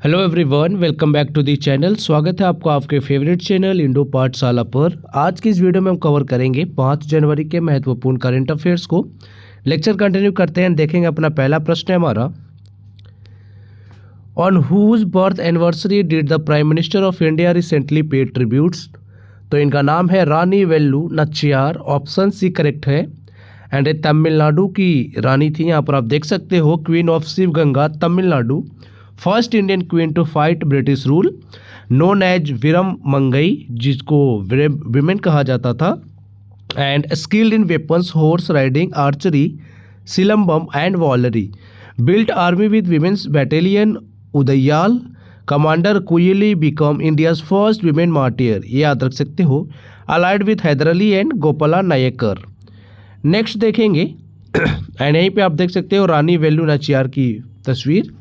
Hello everyone, welcome back to the channel. स्वागत है आपको आपके फेवरेट चैनल इंडो पाठशाला पर। आज की इस वीडियो में हम कवर करेंगे 5 जनवरी के महत्वपूर्ण करंट अफेयर्स को। लेक्चर कंटिन्यू करते हैं, देखेंगे अपना पहला प्रश्न है हमारा, on whose birth anniversary did the prime minister of India recently pay tributes. तो इनका नाम है Rani Velu Nachiyar. Option C correct है। एंड ये तमिलनाडु की रानी थी। यहाँ पर आप देख सकते हो, queen of Sivaganga, Tamil Nadu, first Indian queen to fight British rule, known as Veeram Mangai, जिसको विमेन कहा जाता था, and skilled in weapons, horse riding, archery, silambam and valari, built army with women's battalion Udaiyal, commander Kuyili become India's first women martyr. ये याद रख सकते हो। Allied with Hyder Ali and Gopala Nayakar. Next देखेंगे एंड यहीं पे आप देख सकते हो रानी वेल्लू नाचियार की तस्वीर।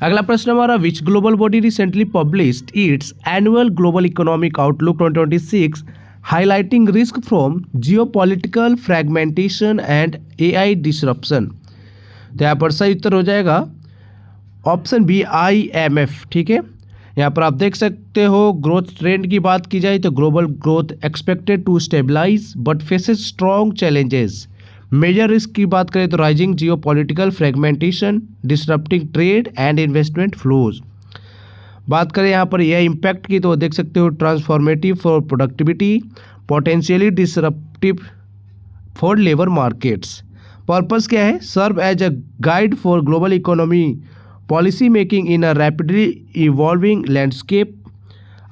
अगला प्रश्न हमारा, which global body recently published its annual global economic outlook 2026 highlighting risk from geopolitical fragmentation and AI disruption. तो यहाँ पर सही उत्तर हो जाएगा ऑप्शन बी, IMF। ठीक है, यहाँ पर आप देख सकते हो, ग्रोथ ट्रेंड की बात की जाए तो global growth expected to stabilise but faces strong challenges. Major risk की बात करें तो rising geopolitical fragmentation, disrupting trade and investment flows. बात करें यहाँ पर यह इम्पैक्ट की तो देख सकते हो, transformative for productivity, potentially disruptive for labour markets. Purpose क्या है? Serve as a guide for global economy policy making in a rapidly evolving landscape.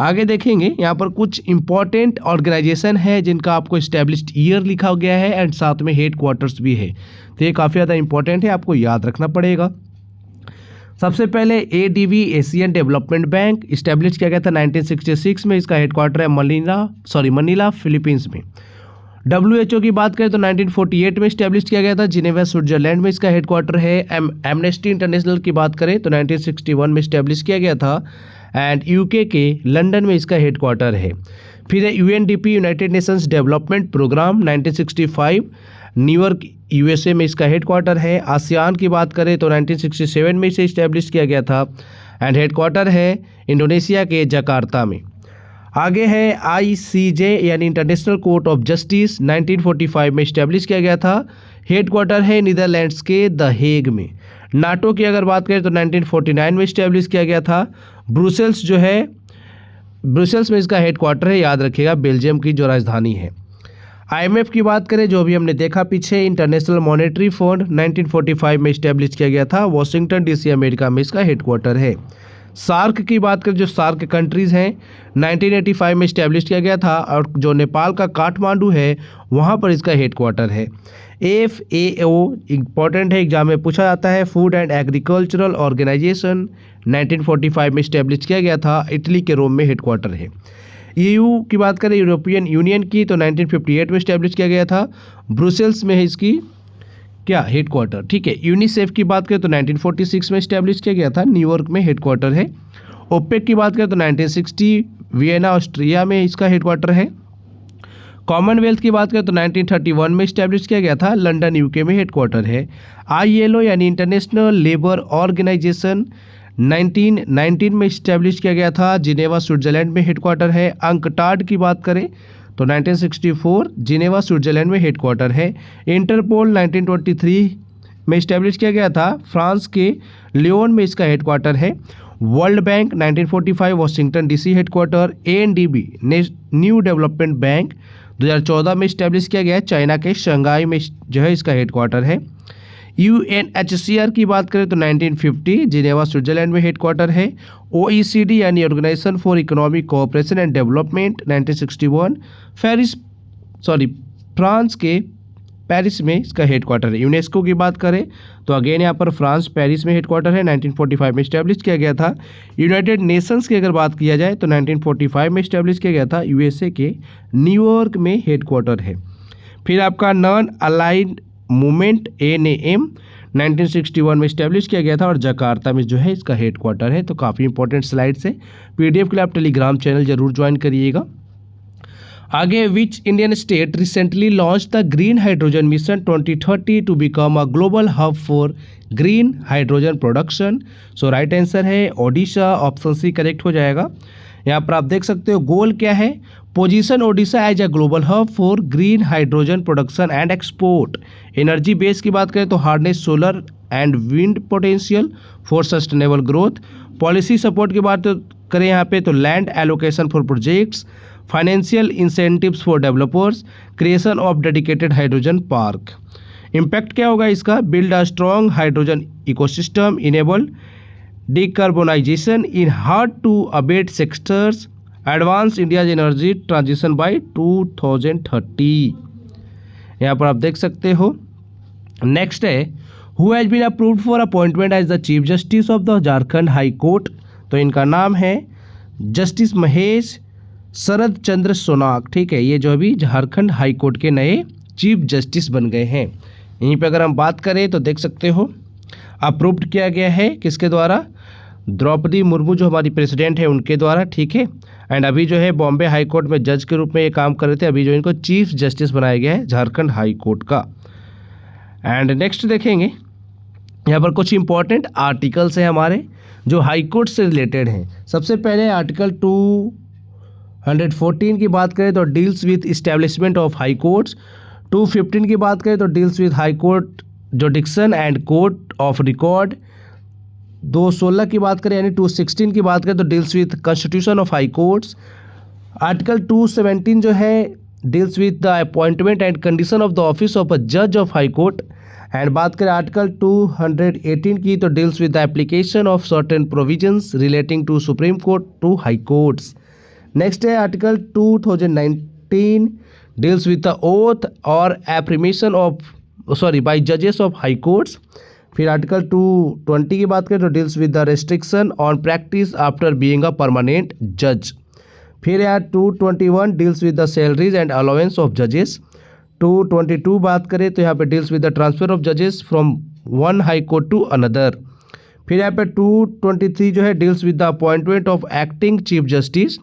आगे देखेंगे यहाँ पर कुछ इंपॉर्टेंट ऑर्गेनाइजेशन है जिनका आपको इस्टेब्लिश्ड ईयर लिखा गया है एंड साथ में हेड क्वार्टर्स भी है। तो ये काफ़ी ज़्यादा इंपॉर्टेंट है, आपको याद रखना पड़ेगा। सबसे पहले ADB Asian development bank establish किया गया था 1966 में। इसका हेड क्वार्टर है मनीला फिलीपींस में। WHO की बात करें तो 1948 में इस्टेब्लिश किया गया था जिनेवा स्विट्जरलैंड में। इसका हेड क्वार्टर है। एमनेस्टी इंटरनेशनल की बात करें तो 1961 में इस्टेब्लिश किया गया था एंड UK के लंदन में इसका हेड क्वार्टर है। फिर है UNDP United Nations Development Programme 1965, न्यूयॉर्क USA में इसका हेड क्वार्टर है। आसियान की बात करें तो 1967 में इसे इस्टेब्लिश किया गया था एंड हेड क्वार्टर है इंडोनेशिया के जकार्ता में। आगे है ICJ यानी इंटरनेशनल कोर्ट ऑफ जस्टिस, 1945 में इस्टेब्लिश किया गया था। हेड क्वार्टर है नीदरलैंड्स के द हेग में। नाटो की अगर बात करें तो 1949 में इस्टेब्लिश किया गया था। ब्रुसेल्स जो है, ब्रुसेल्स में इसका हेड क्वार्टर है, याद रखिएगा, बेल्जियम की जो राजधानी है। IMF की बात करें, जो भी हमने देखा पीछे, इंटरनेशनल मॉनेटरी फंड, 1945 में इस्टेब्लिश किया गया था। वॉशिंगटन DC अमेरिका में इसका हेड क्वार्टर है। सार्क की बात करें, जो सार्क कंट्रीज़ हैं, 1985 में इस्टेब्लिश किया गया था और जो नेपाल का काठमांडू है वहाँ पर इसका हेड क्वार्टर है। FAO इम्पॉर्टेंट है, एग्जाम में पूछा जाता है। फूड एंड एग्रीकल्चरल ऑर्गेनाइजेशन 1945 में इस्टेब्लिश किया गया था, इटली के रोम में हेड क्वार्टर है। EU की बात करें, यूरोपियन यूनियन की, तो 1958 में इस्टेब्लिश किया गया था। ब्रुसेल्स में है इसकी क्या हेड क्वार्टर। ठीक है, यूनिसेफ की बात करें तो 1946 में इस्टेब्लिश किया गया था, न्यूयॉर्क में हेड क्वार्टर है। ओपेक की बात करें तो 1960 वियना ऑस्ट्रिया में इसका हेड क्वार्टर है। कॉमनवेल्थ की बात करें तो 1931 में इस्टेब्लिश किया गया था, लंदन UK में हेड क्वार्टर है। ILO यानी इंटरनेशनल लेबर ऑर्गेनाइजेशन 1919 में इस्टेब्लिश किया गया था, जिनेवा स्विट्जरलैंड में हेड क्वार्टर है। अंकटाड की बात करें तो 1964 जिनेवा स्विट्जरलैंड में हेड क्वार्टर है। इंटरपोल 1923 में इस्टेब्लिश किया गया था, फ्रांस के लियोन में इसका हेड क्वार्टर है। World bank 1945 Washington DC head quarter. ANDB new development bank 2014 में इस्टेब्लिश किया गया है, चाइना के शंघाई में जो है इसका हेड क्वार्टर है। UNHCR की बात करें तो 1950 जिनेवा स्विट्जरलैंड में हेड क्वार्टर है। OECD यानी organisation for economic cooperation and development 1961 France के पेरिस में इसका हेड क्वार्टर है। यूनेस्को की बात करें तो अगेन यहाँ पर फ्रांस पेरिस में हेड क्वार्टर है, 1945 में इस्टेब्लिश किया गया था। यूनाइटेड नेशंस की अगर बात किया जाए तो 1945 में इस्टेब्लिश किया गया था, USA के न्यूयॉर्क में हेड क्वार्टर है। फिर आपका नॉन अलाइंड मूवमेंट NAM 1961 में इस्टेब्लिश किया गया था और जकार्ता में जो है इसका हेड क्वार्टर है। तो काफ़ी इंपॉर्टेंट स्लाइड्स है, PDF के लिए आप टेलीग्राम चैनल जरूर ज्वाइन करिएगा। आगे, which Indian state recently launched the green hydrogen mission 2030 to become a global hub for green hydrogen production. So right answer है ओडिशा, ऑप्शन सी करेक्ट हो जाएगा। यहाँ पर आप देख सकते हो गोल क्या है, position Odisha as a global hub for green hydrogen production and export. Energy base की बात करें तो harness solar and wind potential for sustainable growth. Policy support की बात करें यहाँ पे तो land allocation for projects, financial incentives for developers, creation of dedicated hydrogen park. Impact क्या होगा इसका, build a strong hydrogen ecosystem, enable decarbonization in hard to abate sectors, advance India's energy transition by 2030। यहाँ पर आप देख सकते हो। Next है, who has been approved for appointment as the chief justice of the Jharkhand high court. तो इनका नाम है जस्टिस महेश शरद चंद्र सोनाक। ठीक है, ये जो अभी झारखंड हाई कोर्ट के नए चीफ जस्टिस बन गए हैं। यहीं पे अगर हम बात करें तो देख सकते हो अप्रूव्ड किया गया है किसके द्वारा, द्रौपदी मुर्मू जो हमारी प्रेसिडेंट है उनके द्वारा। ठीक है, एंड अभी जो है बॉम्बे हाई कोर्ट में जज के रूप में ये काम कर रहे थे, अभी जो इनको चीफ जस्टिस बनाया गया है झारखंड हाई कोर्ट का। एंड नेक्स्ट देखेंगे, यहाँ पर कुछ इंपॉर्टेंट आर्टिकल्स हैं हमारे जो हाई कोर्ट से रिलेटेड हैं। सबसे पहले आर्टिकल 214 की बात करें तो deals with establishment of high courts. 215 की बात करें तो deals with high court जुडिक्शन and court of record. 216 की बात करें यानी 216 की बात करें तो deals with constitution of high courts. Article 217 जो है deals with the appointment and condition of the office of a जज ऑफ हाई कोर्ट। एंड बात करें आर्टिकल 218 की तो deals with the application of certain provisions relating to Supreme Court to high courts. Next है article 2019 deals with the oath और affirmation of by जजेस of high courts. फिर article 220 की बात करें तो deals with the restriction on practice after being a permanent जज। फिर यार 221 deals with the salaries and allowance of जजेस। 222 बात करें तो यहाँ पे deals with the transfer of जजेस from one high court to another. फिर यहाँ पे 223 जो है deals with the appointment of acting chief justice.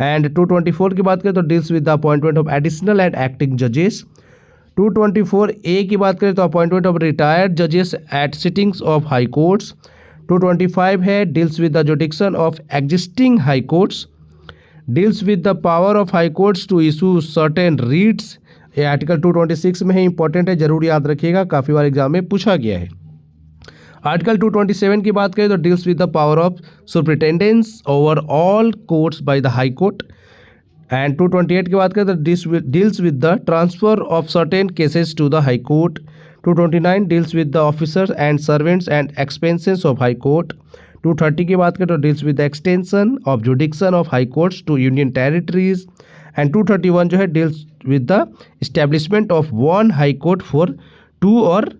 And 224 की बात करें तो deals with the appointment of additional and acting जजेस। 224A की बात करें तो अपॉइंटमेंट ऑफ रिटायर्ड जजेस at sittings of high courts. 225 है deals with the jurisdiction of existing high courts. Deals with the power of high courts to issue certain writs. ये article 226 में है, इंपॉर्टेंट है, जरूर याद रखिएगा, काफ़ी बार एग्जाम में पूछा गया है। आर्टिकल 227 की बात करें तो deals with the power of superintendence over all courts by the high court. And 228 की बात करें तो deals with the transfer of certain cases to the high court. 229 deals with the officers and servants and expenses of high court. 230 की बात करें तो deals with the extension of jurisdiction of high courts to union territories. And 231 जो है deals with the establishment of one high court for 2 और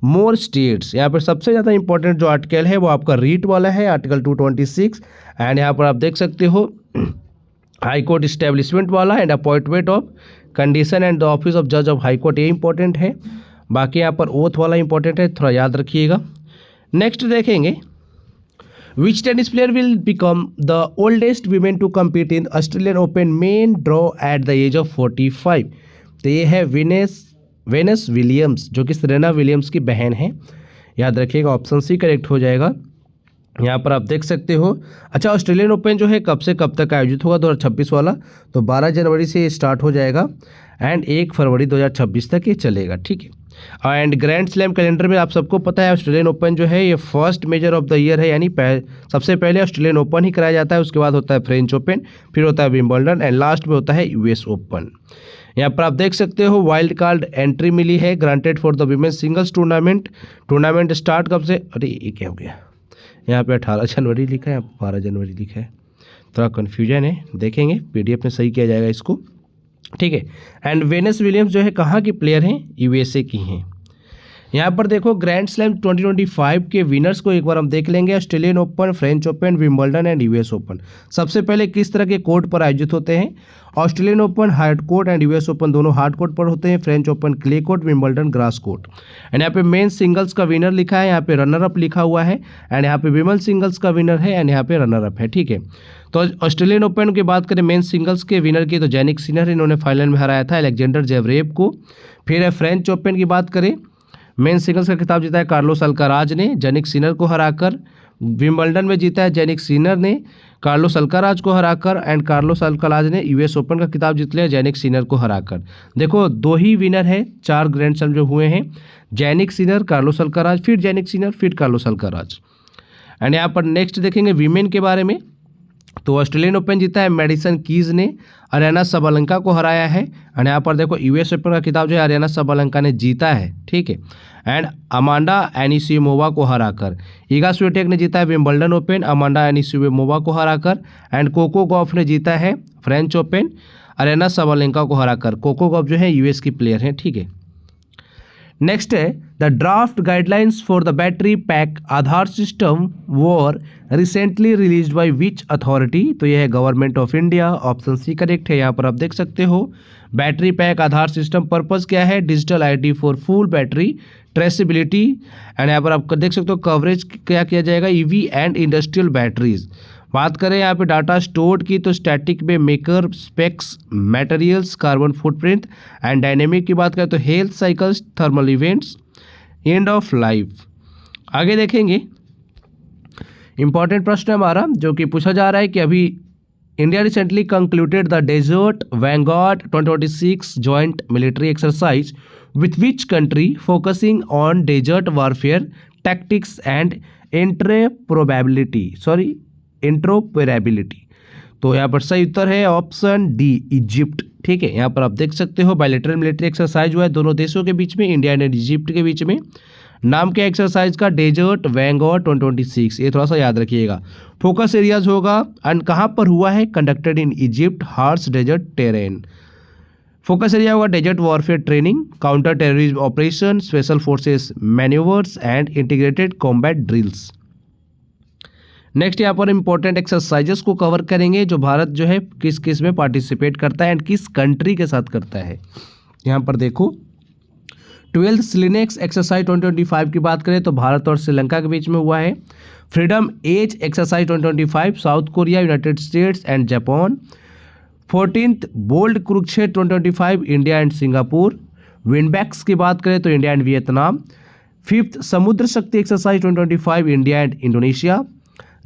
more states. यहाँ पर सबसे ज़्यादा इंपॉर्टेंट जो आर्टिकल है वो आपका रीट वाला है, आर्टिकल 226। एंड यहाँ पर आप देख सकते हो हाई कोर्ट इस्टेब्लिशमेंट वाला and appointment of condition and the office of जज ऑफ हाई कोर्ट, ये इंपॉर्टेंट है। बाकी यहाँ पर ओथ वाला इंपॉर्टेंट है, थोड़ा याद रखिएगा। नेक्स्ट देखेंगे, which tennis player will become the oldest women to compete in Australian Open main draw at the age of 45। तो ये है वेनस विलियम्स, जो कि सेरेना विलियम्स की बहन है। याद रखिएगा, ऑप्शन सी करेक्ट हो जाएगा। यहाँ पर आप देख सकते हो। अच्छा, ऑस्ट्रेलियन ओपन जो है कब से कब तक आयोजित होगा 2026 वाला, तो 12 जनवरी से स्टार्ट हो जाएगा एंड 1 फरवरी 2026 तक ये चलेगा। ठीक है, एंड ग्रैंड स्लैम कैलेंडर में आप सबको पता है ऑस्ट्रेलियन ओपन जो है ये first measure of the year है, यानी सबसे पहले ऑस्ट्रेलियन ओपन ही कराया जाता है, उसके बाद होता है फ्रेंच ओपन, फिर होता है विंबलडन एंड लास्ट में होता है यूएस ओपन। यहाँ पर आप देख सकते हो वाइल्ड कार्ड एंट्री मिली है granted for the women singles tournament. Tournament start कब से, अरे ये क्या हो गया, यहाँ पे 18 जनवरी लिखा है, 12 जनवरी लिखा है, थोड़ा कन्फ्यूजन है, देखेंगे पीडीएफ में सही किया जाएगा इसको। ठीक है, एंड वेनस विलियम्स जो है कहाँ की प्लेयर हैं, यूएसए की हैं। यहाँ पर देखो ग्रैंड स्लैम 2025 के विनर्स को एक बार हम देख लेंगे। Australian open, French open, Wimbledon and US open. सबसे पहले किस तरह के कोर्ट पर आयोजित होते हैं? Australian open hard court and US open दोनों हार्ड कोर्ट पर होते हैं। French open clay court, Wimbledon grass court. And यहाँ पे मेन सिंगल्स का विनर लिखा है, यहाँ पे रनर अप लिखा हुआ है, एंड यहाँ पे विमल सिंगल्स का विनर है, एंड यहाँ पे रनर अप है। ठीक है, तो ऑस्ट्रेलियन ओपन की बात करें मेन सिंगल्स के विनर की, तो जैनिक सिनर इन्होंने फाइनल में हराया था अलेक्जेंडर जेवरेव को। फिर है फ्रेंच ओपन की बात करें, मेन सिंगल्स का खिताब जीता है कार्लोस अल्काराज ने जैनिक सिनर को हराकर। विंबलडन में जीता है जैनिक सिनर ने कार्लोस अल्काराज को हराकर, एंड कार्लोस अल्काराज ने यूएस ओपन का खिताब जीत लिया जैनिक सिनर को हराकर। देखो 2 ही विनर है 4 ग्रैंड स्लैम जो हुए हैं, जैनिक सिनर, कार्लोस अल्काराज, फिर जैनिक सिनर, फिर कार्लोस अल्काराज। एंड यहाँ पर नेक्स्ट देखेंगे वीमेन के बारे में, तो ऑस्ट्रेलियन ओपन जीता है मेडिसन कीज ने, अरियाना सबलंका को हराया है। एंड यहाँ पर देखो यूएस ओपन का खिताब जो है अरियाना सबलंका ने जीता है। ठीक है, एंड अमांडा एनिसिमोवा को हराकर। ईगा स्वियाटेक ने जीता है विंबलडन ओपन अमांडा एनिसिमोवा को हराकर। एंड कोको गॉफ ने जीता है फ्रेंच ओपन अरियाना सबलंका को हराकर। कोको गॉफ जो है यूएस की प्लेयर हैं। ठीक है, नेक्स्ट है the draft guidelines for the battery pack Aadhaar system were recently released by which authority? तो यह है government of India. Option C correct है। यहाँ पर आप देख सकते हो battery pack Aadhaar system purpose क्या है? Digital ID for full battery traceability. And यहाँ पर आप देख सकते हो कवरेज क्या किया जाएगा? EV and industrial batteries. बात करें यहाँ पे डाटा स्टोर्ड की, तो स्टैटिक में maker, specs, materials, carbon footprint. And dynamic की बात करें तो health cycles, thermal events, end of life. आगे देखेंगे इंपॉर्टेंट प्रश्न है हमारा जो कि पूछा जा रहा है कि अभी India recently concluded the Desert Vanguard 2026 joint military exercise with which country focusing on desert warfare tactics and interoperability। तो यहाँ पर सही उत्तर है ऑप्शन डी, इजिप्ट। ठीक है, यहाँ पर आप देख सकते हो बायलैटरल मिलिट्री एक्सरसाइज हुआ है दोनों देशों के बीच में, इंडिया एंड इजिप्ट के बीच में। नाम क्या एक्सरसाइज का? Desert Vanguard 2026। ये थोड़ा सा याद रखिएगा। फोकस एरियाज होगा एंड कहाँ पर हुआ है? Conducted in Egypt, harsh desert terrain. Focus area होगा desert warfare training, counter terrorism operation, special forces manoeuvres and integrated combat drills. Next यहाँ पर इंपॉर्टेंट एक्सरसाइजेस को कवर करेंगे जो भारत जो है किस किस में पार्टिसिपेट करता है एंड किस कंट्री के साथ करता है। यहाँ पर देखो 12th स्लिनेक्स एक्सरसाइज 2025 की बात करें तो भारत और श्रीलंका के बीच में हुआ है। Freedom Edge exercise 2025 South Korea, United States and Japan. 14th Bold Kurukshetra 2025 India and Singapore. Vinbax की बात करें तो India and Vietnam. 5th Samudra Shakti exercise 2025 India and Indonesia.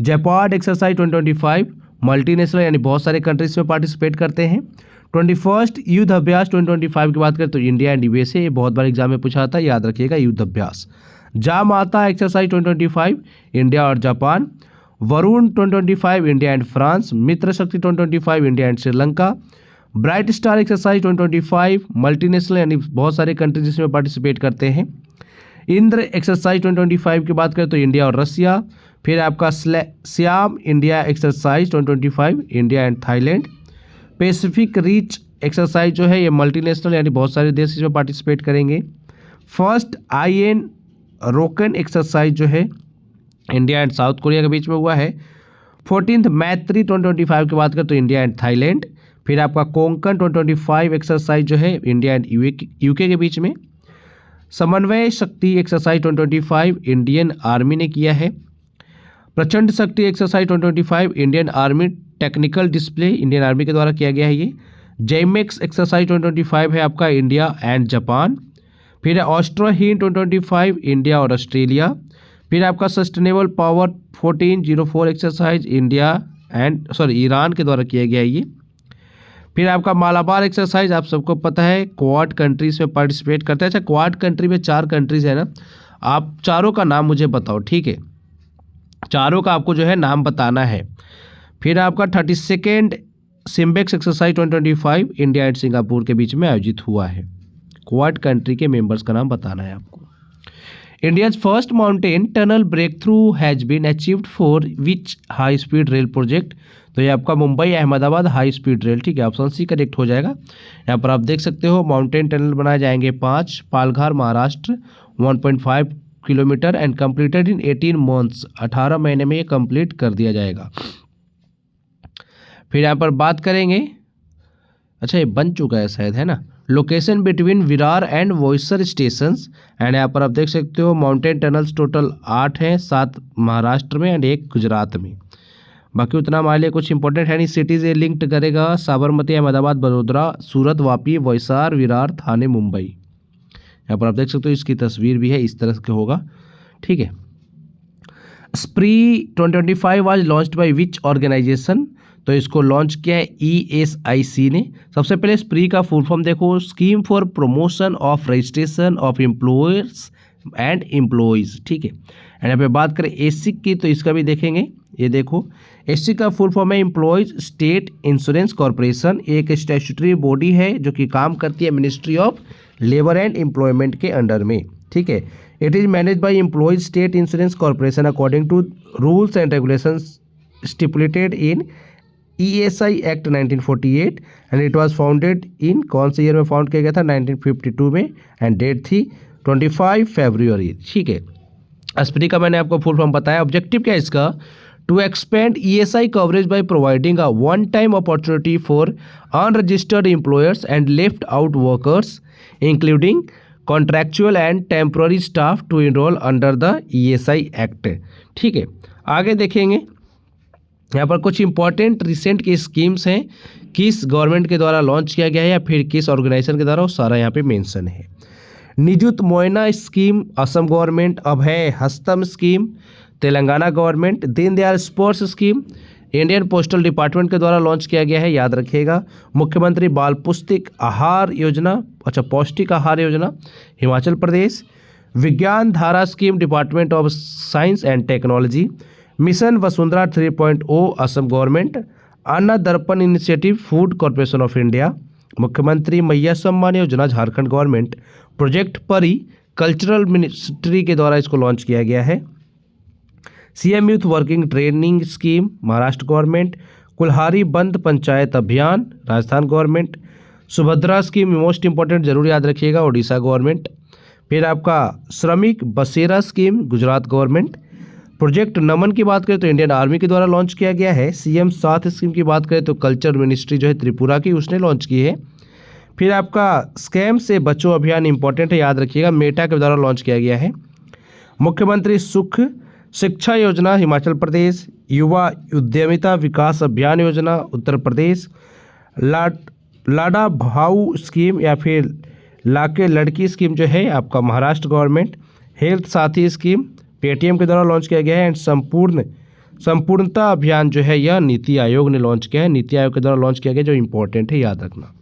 जेपार्ड एक्सरसाइज 2025 मल्टीनेशनल यानी बहुत सारे कंट्रीज में पार्टिसिपेट करते हैं। 21st युद्ध अभ्यास 2025 की बात करें तो इंडिया एंड यूएसए, ये बहुत बार एग्जाम में पूछा था, याद रखिएगा युद्ध अभ्यास। जामाता एक्सरसाइज 2025 इंडिया और Japan. Varun 2025 India and France. Mitra Shakti 2025 India and Sri Lanka. Bright Star exercise 2025 multinational यानी बहुत सारे कंट्रीज इसमें पार्टिसिपेट करते हैं। इंद्र एक्सरसाइज 2025 की बात करें तो इंडिया और रसिया। फिर आपका Shyam India exercise 2025 India and Thailand. Pacific reach exercise जो है ये मल्टीनेशनल यानी बहुत सारे देश इसमें पार्टिसिपेट करेंगे। फर्स्ट IN रोकन एक्सरसाइज जो है इंडिया एंड साउथ कोरिया के बीच में हुआ है। 14th मैत्री 2025 की बात करें तो इंडिया एंड थाईलैंड। फिर आपका कोंकण 2025 एक्सरसाइज जो है इंडिया एंड यूके के बीच में। समन्वय शक्ति एक्सरसाइज 2025 इंडियन आर्मी ने किया है। प्रचंड शक्ति exercise 2025 Indian army technical display Indian army के द्वारा किया गया है ये। जैमेक्स एक्सरसाइज 2025 है आपका इंडिया एंड जापान। फिर है ऑस्ट्रोहीन 2025 इंडिया और ऑस्ट्रेलिया। फिर आपका sustainable power 1404 exercise India and Iran के द्वारा किया गया है ये। फिर आपका मालाबार एक्सरसाइज आप सबको पता है क्वाड कंट्रीज में पार्टिसिपेट करते हैं। अच्छा क्वाड कंट्री में 4 कंट्रीज है ना, आप चारों का नाम मुझे बताओ, ठीक है, चारों का आपको जो है नाम बताना है। फिर आपका 32nd SIMBEX exercise 2025 India and Singapore के बीच में आयोजित हुआ है। क्वाड कंट्री के मेंबर्स का नाम बताना है आपको। India's first mountain tunnel breakthrough has been achieved for which high speed rail project? तो ये आपका Mumbai Ahmedabad high speed rail, ठीक है, ऑप्शन सी करेक्ट हो जाएगा। यहाँ पर आप देख सकते हो माउंटेन टनल बनाए जाएंगे 5, Palghar Maharashtra, 1.5 kilometre and completed in 18 months, 18 महीने में ये कंप्लीट कर दिया जाएगा। फिर यहाँ पर बात करेंगे, अच्छा ये बन चुका है शायद, है ना, location between Virar and Boisar stations. And यहाँ पर आप देख सकते हो माउंटेन टनल्स टोटल 8 हैं, 7 महाराष्ट्र में एंड 1 गुजरात में। बाकी उतना हमारे लिए कुछ इंपॉर्टेंट है नहीं। सिटीज़ ये लिंक्ड करेगा साबरमती, अहमदाबाद, बड़ोदरा, सूरत, वापी, बोईसर, विरार, थाने, मुंबई। यहाँ पर आप देख सकते हो इसकी तस्वीर भी है, इस तरह से होगा, ठीक है। SPREE 2025 was launched by which organisation, तो इसको लॉन्च किया है ESIC ने। सबसे पहले स्प्री का फुल फॉर्म देखो, scheme for promotion of registration of employers and employees, ठीक है। एंड यहाँ पे बात करें एसिक की, तो इसका भी देखेंगे, ये देखो एसिक का फुल फॉर्म है एम्प्लॉयज़ स्टेट इंश्योरेंस कॉरपोरेशन। एक स्टैट्यूटरी बॉडी है जो कि काम करती है ministry of labour and employment के अंडर में, ठीक है। It is manage by employees state insurance corporation according to rules and regulations stipulated in ESI act 1948 and it was founded in, कौन से ईयर में फाउंड किया गया था, 1952 में, एंड डेट थी 25 फरवरी, ठीक है। स्प्री का मैंने आपको फुल फॉर्म बताया। ऑब्जेक्टिव क्या है इसका, to expand ESI coverage by providing a one time opportunity for unregistered employers and left out workers including contractual and temporary staff to enrol under the ESI act, ठीक है। आगे देखेंगे यहाँ पर कुछ इंपॉर्टेंट रिसेंट की स्कीम्स हैं, किस गवर्नमेंट के द्वारा लॉन्च किया गया है या फिर किस ऑर्गेनाइजेशन के द्वारा, वो सारा यहाँ पे मेंशन है। Nijut Moina scheme Assam government, Abhay Hastam scheme Telangana government, Deendayal sports scheme Indian postal department के द्वारा लॉन्च किया गया है, याद रखिएगा। मुख्यमंत्री बाल पौष्टिक आहार योजना, अच्छा पौष्टिक आहार योजना Himachal Pradesh. Vigyan Dhara scheme department of science and technology. Mission Vasundhara 3.0 Assam government. Anna Darpan initiative food corporation of India. Mukhyamantri Maiya Samman Yojana Jharkhand government. Project Pari cultural ministry के द्वारा इसको लॉन्च किया गया है। CM youth working training scheme Maharashtra government. Kulhari Band Panchayat Abhiyan Rajasthan government. Subhadra scheme most important जरूर याद रखिएगा ओडिशा गवर्नमेंट। फिर आपका Shramik Basera scheme Gujarat government. Project नमन की बात करें तो इंडियन आर्मी के द्वारा लॉन्च किया गया है। CM साथ स्कीम की बात करें तो कल्चर मिनिस्ट्री जो है त्रिपुरा की उसने लॉन्च की है। फिर आपका स्कैम से बचो अभियान इंपॉर्टेंट है, याद रखिएगा, मेटा के द्वारा लॉन्च किया गया है। मुख्यमंत्री सुख शिक्षा योजना हिमाचल प्रदेश। युवा उद्यमिता विकास अभियान योजना उत्तर प्रदेश। लाडा भाऊ स्कीम या फिर लाके लड़की स्कीम जो है आपका महाराष्ट्र गवर्नमेंट। हेल्थ साथी स्कीम पेटीएम के द्वारा लॉन्च किया गया है। एंड संपूर्णता अभियान जो है यह नीति आयोग ने लॉन्च किया है, नीति आयोग के द्वारा लॉन्च किया गया, जो इंपॉर्टेंट है, याद रखना।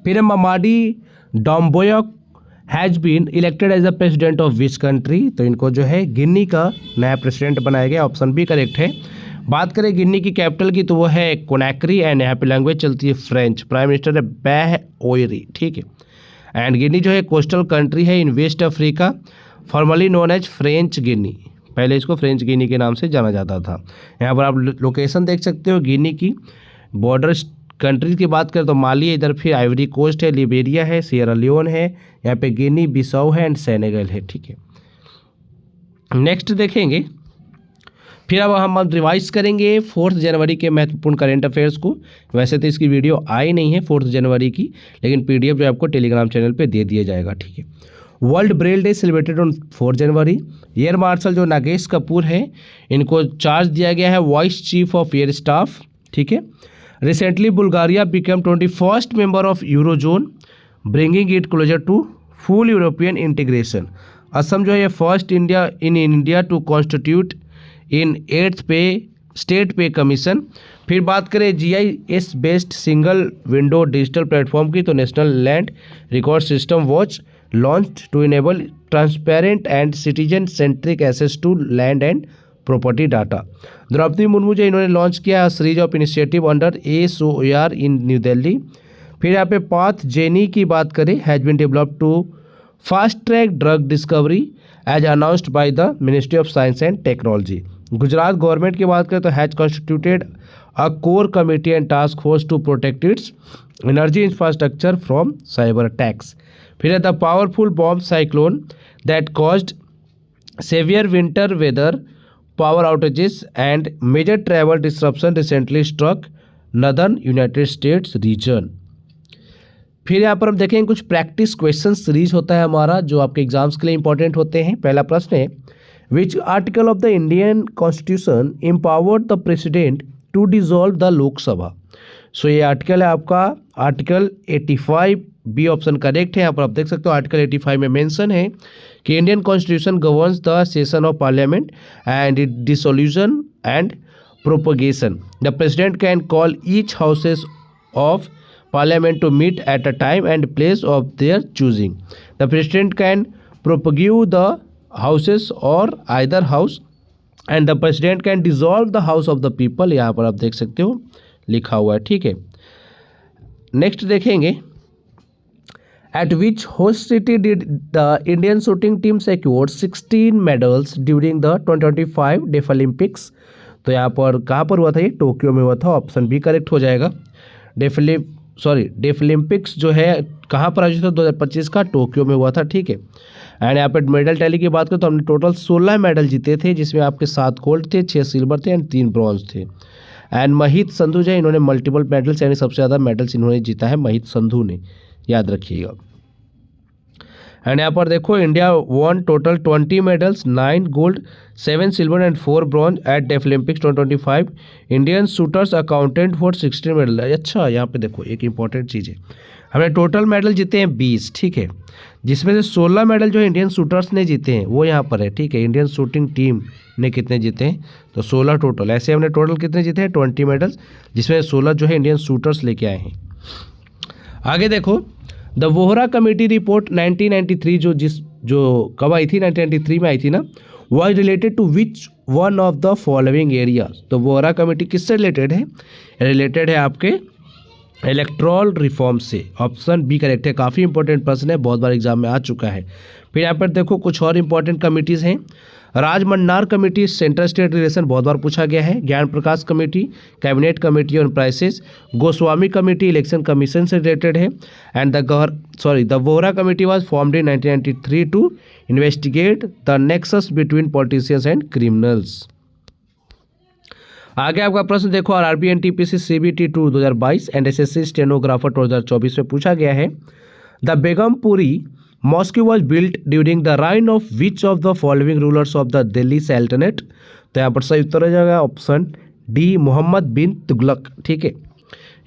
फिर Mamadi Doumbouya has been elected as the president of which country, तो इनको जो है गिनी का नया प्रेसिडेंट बनाया गया, ऑप्शन बी करेक्ट है। बात करें गिनी की कैपिटल की तो वो है कोनाक्री एंड यहाँ पे लैंग्वेज चलती है फ्रेंच। प्राइम मिनिस्टर है बैह ओयरी, ठीक है। एंड गिनी जो है कोस्टल कंट्री है in west Africa, formerly known as French Guinea, पहले इसको फ्रेंच गिनी के नाम से जाना जाता था। यहाँ पर आप लोकेशन देख सकते हो गिनी की। बॉर्डर कंट्रीज की बात करें तो माली है, इधर फिर आइवरी कोस्ट है, लिबेरिया है, सियरा लियोन है, यहाँ पे गिनी बिसाऊ है एंड सेनेगल है, ठीक है। नेक्स्ट देखेंगे, फिर अब हम रिवाइज करेंगे 4 जनवरी के महत्वपूर्ण करेंट अफेयर्स को। वैसे तो इसकी वीडियो आई नहीं है 4 जनवरी की, लेकिन PDF जो आपको टेलीग्राम चैनल पे दे दिया जाएगा, ठीक है। World braille day celebrated on 4 January. Air marshal जो नागेश कपूर है, इनको चार्ज दिया गया है vice chief of air staff, ठीक है। Recently Bulgaria become 21st member of eurozone, bringing it closer to full European integration. Assam जो है first India to constitute in 8th pay state pay commission. फिर बात करें GIS based single window digital platform की, तो national land record system watch launched to enable transparent and citizen centric access to land and property data. Draupadi Murmu जो इन्होंने launch किया series of initiative under ASOAR in New Delhi. फिर यहाँ पे path genie की बात करें, has been developed to fast track drug discovery as announced by the ministry of science and technology. Gujarat government की बात करें तो has constituted a core committee and task force to protect it's energy infrastructure from cyber attacks. फिर है the powerful bomb cyclone that caused severe winter weather power outages and major travel disruption recently struck northern United States region. फिर यहाँ पर हम देखेंगे कुछ practice question series होता है हमारा, जो आपके एग्जाम्स के लिए इंपॉर्टेंट होते हैं। पहला प्रश्न है, which article of the Indian constitution empowered the president to dissolve the Lok Sabha. So ये आर्टिकल है आपका आर्टिकल 85 बी ऑप्शन करेक्ट है। यहाँ पर आप देख सकते हो आर्टिकल 85 में मेंशन है कि Indian constitution governs the session of parliament and it dissolution and propagation. The president can call each houses of Parliament to meet at a time and place of their choosing. The President can prorogue the houses or either house and the President can dissolve the House of the People। यहाँ पर आप देख सकते हो लिखा हुआ है, ठीक है। नेक्स्ट देखेंगे, at which host city did the Indian shooting team secure 16 medals during the 2025 Deaf Olympics। तो यहाँ पर कहाँ पर हुआ था, ये टोक्यो में हुआ था। ऑप्शन बी करेक्ट हो जाएगा। डेफ ओलंपिक्स जो है कहाँ पर आयोजित था, 2025 का टोक्यो में हुआ था, ठीक है। एंड यहाँ पर मेडल टैली की बात करें तो हमने टोटल 16 मेडल जीते थे, जिसमें आपके 7 गोल्ड थे, 6 सिल्वर थे एंड 3 ब्रॉन्ज थे। एंड महित संधू जो है इन्होंने मल्टीपल मेडल्स यानी सबसे ज़्यादा मेडल्स इन्होंने जीता है, महित संधू ने, याद रखिएगा। एंड यहाँ पर देखो India won total 20 medals, 9 gold, 7 silver and 4 bronze at deaf Olympics 2025। Indian shooters accounted for 16 medal. अच्छा, यहाँ पे देखो एक इंपॉर्टेंट चीज़ है, हमने टोटल मेडल जीते हैं 20, ठीक है, जिसमें से 16 मेडल जो इंडियन शूटर्स ने जीते हैं वो यहाँ पर है, ठीक है। इंडियन शूटिंग टीम ने कितने जीते हैं, तो 16 टोटल। ऐसे हमने टोटल कितने जीते हैं, 20 मेडल्स, जिसमें 16 जो है इंडियन शूटर्स लेके आए हैं। आगे देखो, द वोहरा कमेटी रिपोर्ट 1993 जो कब आई थी, 1993 में आई थी ना, was related to which one of the following areas. तो वोहरा कमेटी किससे रिलेटेड है, रिलेटेड है आपके इलेक्ट्रल रिफॉर्म से। ऑप्शन बी करेक्ट है। काफ़ी इंपॉर्टेंट प्रश्न है, बहुत बार एग्जाम में आ चुका है। फिर यहाँ पर देखो कुछ और इंपॉर्टेंट कमिटीज़ हैं। Rajamannar committee central state relation, बहुत बार पूछा गया है। Gyan Prakash committee cabinet committee on prices. Goswami committee election commission से रिलेटेड है। And the Vohra committee was formed in 1993 to investigate the nexus between politicians and criminals. आगे आपका प्रश्न देखो, RRB NTPC CBT 2 2022 and SSC stenographer 2024 में पूछा गया है, the Begampuri mosque was built during the reign of which of the following rulers of the Delhi sultanate. तो यहाँ पर सही उत्तर हो जाएगा ऑप्शन डी, मोहम्मद बिन तुगलक, ठीक है।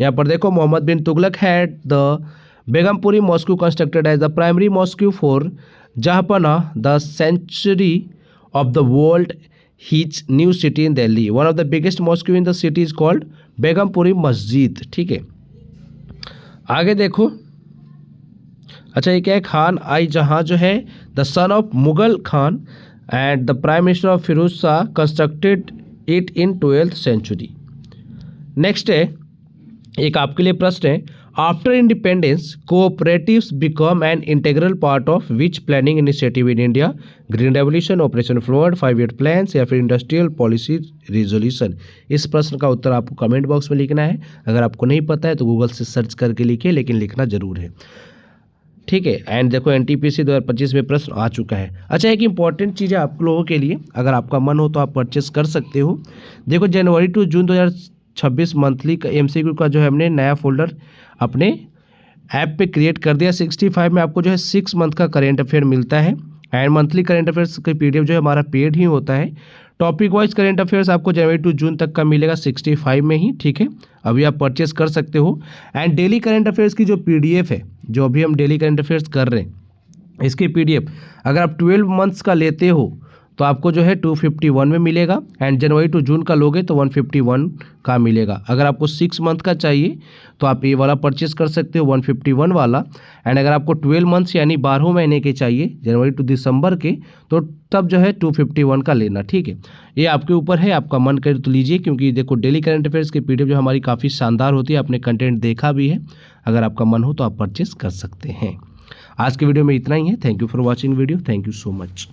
यहाँ पर देखो, Mohammad bin Tughlaq had the Begampuri mosque constructed as the primary mosque for Jahanpanah the century of the world his new city in Delhi. One of the biggest mosques in the city is called Begampuri masjid, ठीक है। आगे देखो, अच्छा ये क्या है, खान आई जहाँ जो है the son of Mughal Khan and the prime minister of Firoz Shah constructed it in 12th century. Next है, एक आपके लिए प्रश्न है, after independence cooperatives become an integral part of which planning initiative in India, green revolution, operation flood, 5-year plans या फिर industrial policy resolution. इस प्रश्न का उत्तर आपको कमेंट बॉक्स में लिखना है। अगर आपको नहीं पता है तो गूगल से सर्च करके लिखिए, लेकिन लिखना जरूर है, ठीक है। एंड देखो एनटीपीसी 2025 में प्रश्न आ चुका है। अच्छा, एक इंपॉर्टेंट चीज़ है आप लोगों के लिए, अगर आपका मन हो तो आप परचेस कर सकते हो। देखो जनवरी टू जून 2026 मंथली का एमसीक्यू का जो है हमने नया फोल्डर अपने ऐप पे क्रिएट कर दिया। 65 में आपको जो है 6 मंथ का करेंट अफेयर मिलता है एंड मंथली करेंट अफेयर्स का पीडीएफ जो है हमारा पेड ही होता है। टॉपिक वाइज करेंट अफेयर्स आपको जनवरी टू जून तक का मिलेगा 65 में ही, ठीक है। अभी आप परचेस कर सकते हो। एंड डेली करेंट अफेयर्स की जो पीडीएफ है, जो अभी हम डेली करेंट अफेयर्स कर रहे हैं, इसकी पीडीएफ अगर आप 12 मंथ्स का लेते हो तो आपको जो है 251 में मिलेगा एंड जनवरी टू जून का लोगे तो 151 का मिलेगा। अगर आपको 6 मंथ का चाहिए तो आप ये वाला परचेस कर सकते हो 151 वाला। एंड अगर आपको 12 मंथ्स यानी 12 महीने के चाहिए जनवरी टू दिसंबर के, तो तब जो है 251 का लेना, ठीक है। ये आपके ऊपर है, आपका मन करे तो लीजिए, क्योंकि देखो डेली करंट अफेयर्स की पीडीएफ जो हमारी काफ़ी शानदार होती है, आपने कंटेंट देखा भी है। अगर आपका मन हो तो आप परचेस कर सकते हैं। आज के वीडियो में इतना ही है। Thank you for watching video, thank you so much.